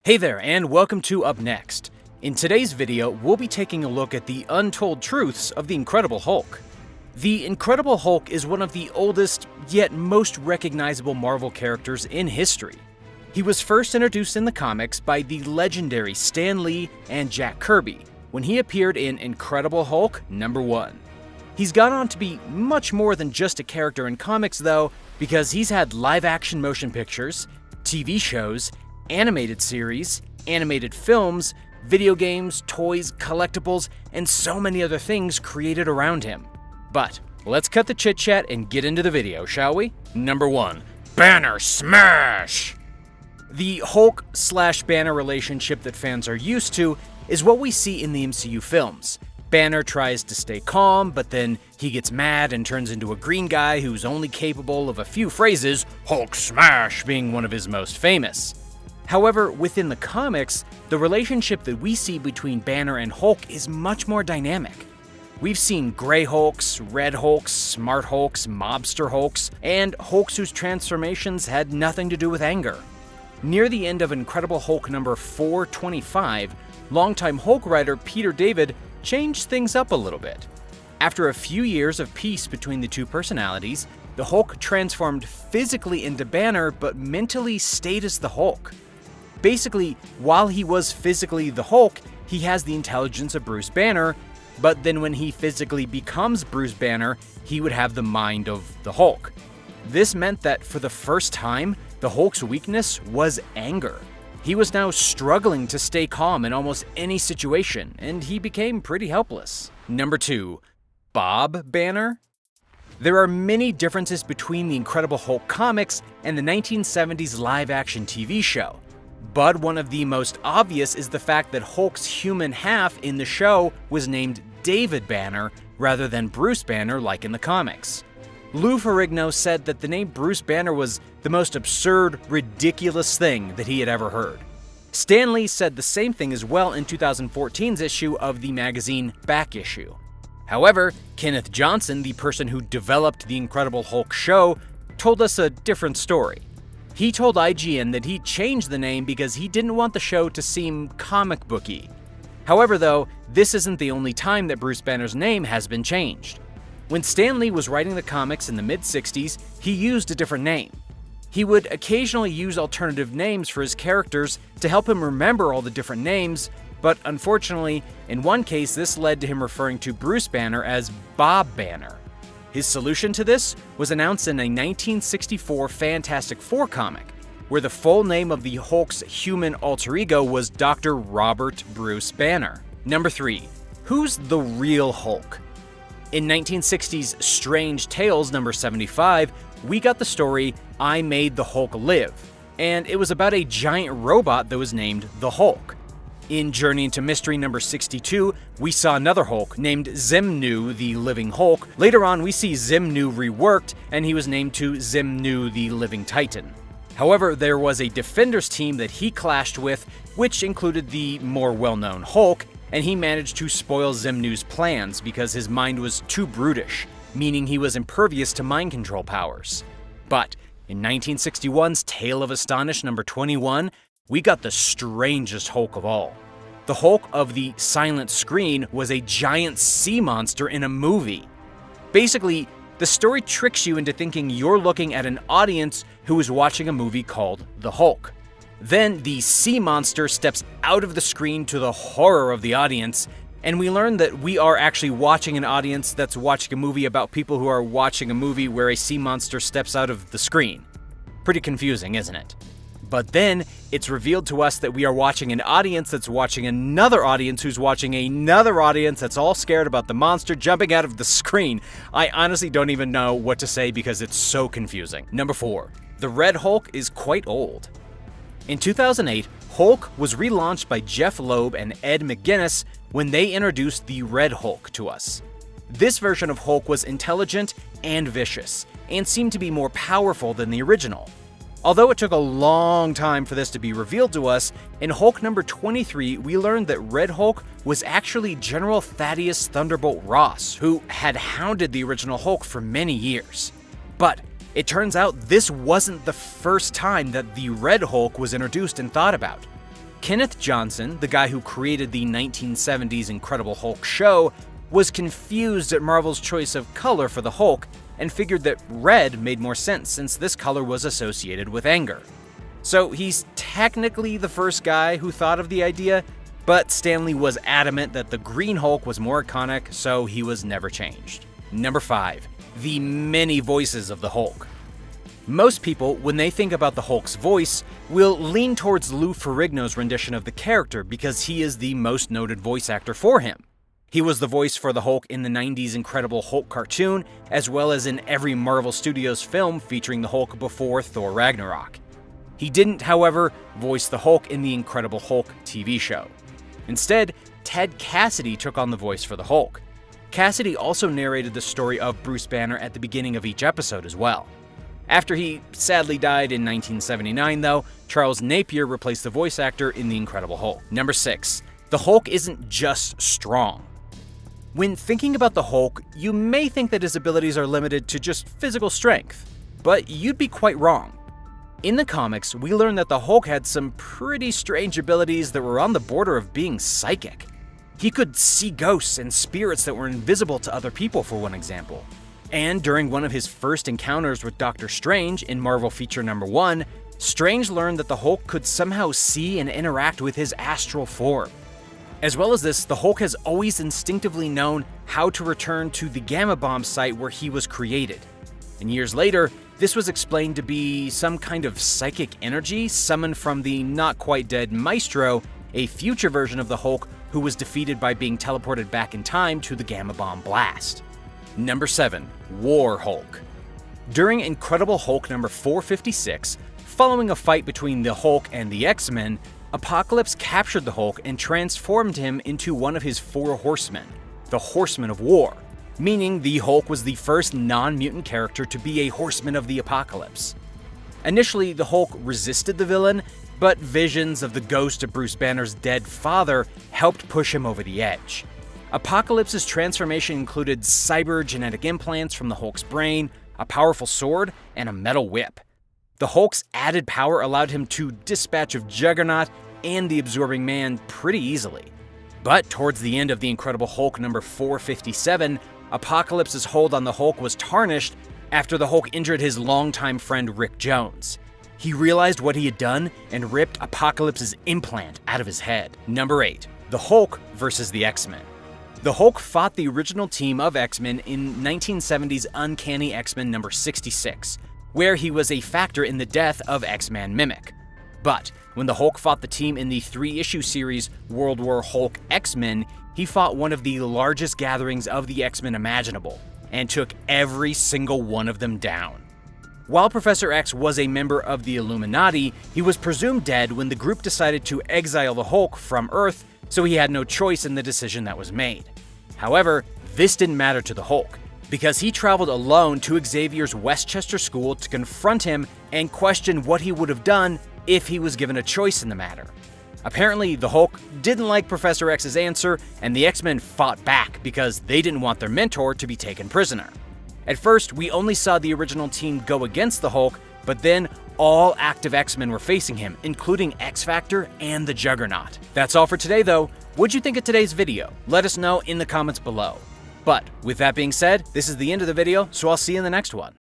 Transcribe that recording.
Hey there, and welcome to Up Next. In today's video, we'll be taking a look at the untold truths of the Incredible Hulk. The Incredible Hulk is one of the oldest, yet most recognizable Marvel characters in history. He was first introduced in the comics by the legendary Stan Lee and Jack Kirby when he appeared in Incredible Hulk #1. He's gone on to be much more than just a character in comics though, because he's had live-action motion pictures, TV shows, animated series, animated films, video games, toys, collectibles, and so many other things created around him. But let's cut the chit-chat and get into the video, shall we? Number 1. Banner Smash! The Hulk/Banner relationship that fans are used to is what we see in the MCU films. Banner tries to stay calm, but then he gets mad and turns into a green guy who's only capable of a few phrases, Hulk Smash being one of his most famous. However, within the comics, the relationship that we see between Banner and Hulk is much more dynamic. We've seen Grey Hulks, Red Hulks, Smart Hulks, Mobster Hulks, and Hulks whose transformations had nothing to do with anger. Near the end of Incredible Hulk number 425, longtime Hulk writer Peter David changed things up a little bit. After a few years of peace between the two personalities, the Hulk transformed physically into Banner but mentally stayed as the Hulk. Basically, while he was physically the Hulk, he has the intelligence of Bruce Banner, but then when he physically becomes Bruce Banner, he would have the mind of the Hulk. This meant that for the first time, the Hulk's weakness was anger. He was now struggling to stay calm in almost any situation, and he became pretty helpless. Number 2. Bob Banner? There are many differences between the Incredible Hulk comics and the 1970s live-action TV show. But one of the most obvious is the fact that Hulk's human half in the show was named David Banner rather than Bruce Banner like in the comics. Lou Ferrigno said that the name Bruce Banner was the most absurd, ridiculous thing that he had ever heard. Stan Lee said the same thing as well in 2014's issue of the magazine Back Issue. However, Kenneth Johnson, the person who developed the Incredible Hulk show, told us a different story. He told IGN that he changed the name because he didn't want the show to seem comic booky. However though, this isn't the only time that Bruce Banner's name has been changed. When Stan Lee was writing the comics in the mid-60s, he used a different name. He would occasionally use alternative names for his characters to help him remember all the different names, but unfortunately, in one case this led to him referring to Bruce Banner as Bob Banner. His solution to this was announced in a 1964 Fantastic Four comic, where the full name of the Hulk's human alter ego was Dr. Robert Bruce Banner. Number 3. Who's the real Hulk? In 1960's Strange Tales number 75, we got the story I Made the Hulk Live, and it was about a giant robot that was named the Hulk. In Journey into Mystery number 62, we saw another Hulk named Xemnu the Living Hulk. Later on, we see Xemnu reworked, and he was named to Xemnu the Living Titan. However, there was a Defenders team that he clashed with, which included the more well-known Hulk, and he managed to spoil Xemnu's plans because his mind was too brutish, meaning he was impervious to mind control powers. But in 1961's Tale of Astonish number 21, we got the strangest Hulk of all. The Hulk of the silent screen was a giant sea monster in a movie. Basically, the story tricks you into thinking you're looking at an audience who is watching a movie called The Hulk. Then the sea monster steps out of the screen to the horror of the audience, and we learn that we are actually watching an audience that's watching a movie about people who are watching a movie where a sea monster steps out of the screen. Pretty confusing, isn't it? But then, it's revealed to us that we are watching an audience that's watching another audience who's watching another audience that's all scared about the monster jumping out of the screen. I honestly don't even know what to say because it's so confusing. Number 4. The Red Hulk is quite old. In 2008, Hulk was relaunched by Jeff Loeb and Ed McGuinness when they introduced the Red Hulk to us. This version of Hulk was intelligent and vicious, and seemed to be more powerful than the original. Although it took a long time for this to be revealed to us, in Hulk number 23 we learned that Red Hulk was actually General Thaddeus Thunderbolt Ross, who had hounded the original Hulk for many years. But it turns out this wasn't the first time that the Red Hulk was introduced and thought about. Kenneth Johnson, the guy who created the 1970s Incredible Hulk show, was confused at Marvel's choice of color for the Hulk and figured that red made more sense since this color was associated with anger. So he's technically the first guy who thought of the idea, but Stan Lee was adamant that the Green Hulk was more iconic, so he was never changed. Number 5. The many voices of the Hulk. Most people, when they think about the Hulk's voice, will lean towards Lou Ferrigno's rendition of the character because he is the most noted voice actor for him. He was the voice for the Hulk in the 90s Incredible Hulk cartoon, as well as in every Marvel Studios film featuring the Hulk before Thor Ragnarok. He didn't, however, voice the Hulk in the Incredible Hulk TV show. Instead, Ted Cassidy took on the voice for the Hulk. Cassidy also narrated the story of Bruce Banner at the beginning of each episode as well. After he sadly died in 1979, though, Charles Napier replaced the voice actor in The Incredible Hulk. Number 6. The Hulk isn't just strong. When thinking about the Hulk, you may think that his abilities are limited to just physical strength, but you'd be quite wrong. In the comics, we learn that the Hulk had some pretty strange abilities that were on the border of being psychic. He could see ghosts and spirits that were invisible to other people, for one example. And during one of his first encounters with Doctor Strange in Marvel Feature Number 1, Strange learned that the Hulk could somehow see and interact with his astral form. As well as this, the Hulk has always instinctively known how to return to the Gamma Bomb site where he was created. And years later, this was explained to be some kind of psychic energy summoned from the not-quite-dead Maestro, a future version of the Hulk who was defeated by being teleported back in time to the Gamma Bomb blast. Number 7. War Hulk. During Incredible Hulk number 456, following a fight between the Hulk and the X-Men, Apocalypse captured the Hulk and transformed him into one of his 4 horsemen, the Horsemen of War, meaning the Hulk was the first non-mutant character to be a Horseman of the Apocalypse. Initially, the Hulk resisted the villain, but visions of the ghost of Bruce Banner's dead father helped push him over the edge. Apocalypse's transformation included cyber-genetic implants from the Hulk's brain, a powerful sword, and a metal whip. The Hulk's added power allowed him to dispatch of Juggernaut and the Absorbing Man pretty easily. But towards the end of the Incredible Hulk number 457, Apocalypse's hold on the Hulk was tarnished after the Hulk injured his longtime friend Rick Jones. He realized what he had done and ripped Apocalypse's implant out of his head. Number 8. The Hulk versus the X-Men. The Hulk fought the original team of X-Men in 1970's Uncanny X-Men number 66, where he was a factor in the death of X-Man Mimic. But when the Hulk fought the team in the 3-issue series World War Hulk X-Men, he fought one of the largest gatherings of the X-Men imaginable, and took every single one of them down. While Professor X was a member of the Illuminati, he was presumed dead when the group decided to exile the Hulk from Earth, so he had no choice in the decision that was made. However, this didn't matter to the Hulk, because he traveled alone to Xavier's Westchester school to confront him and question what he would have done if he was given a choice in the matter. Apparently, the Hulk didn't like Professor X's answer, and the X-Men fought back because they didn't want their mentor to be taken prisoner. At first, we only saw the original team go against the Hulk, but then all active X-Men were facing him, including X-Factor and the Juggernaut. That's all for today, though. What'd you think of today's video? Let us know in the comments below. But with that being said, this is the end of the video, so I'll see you in the next one.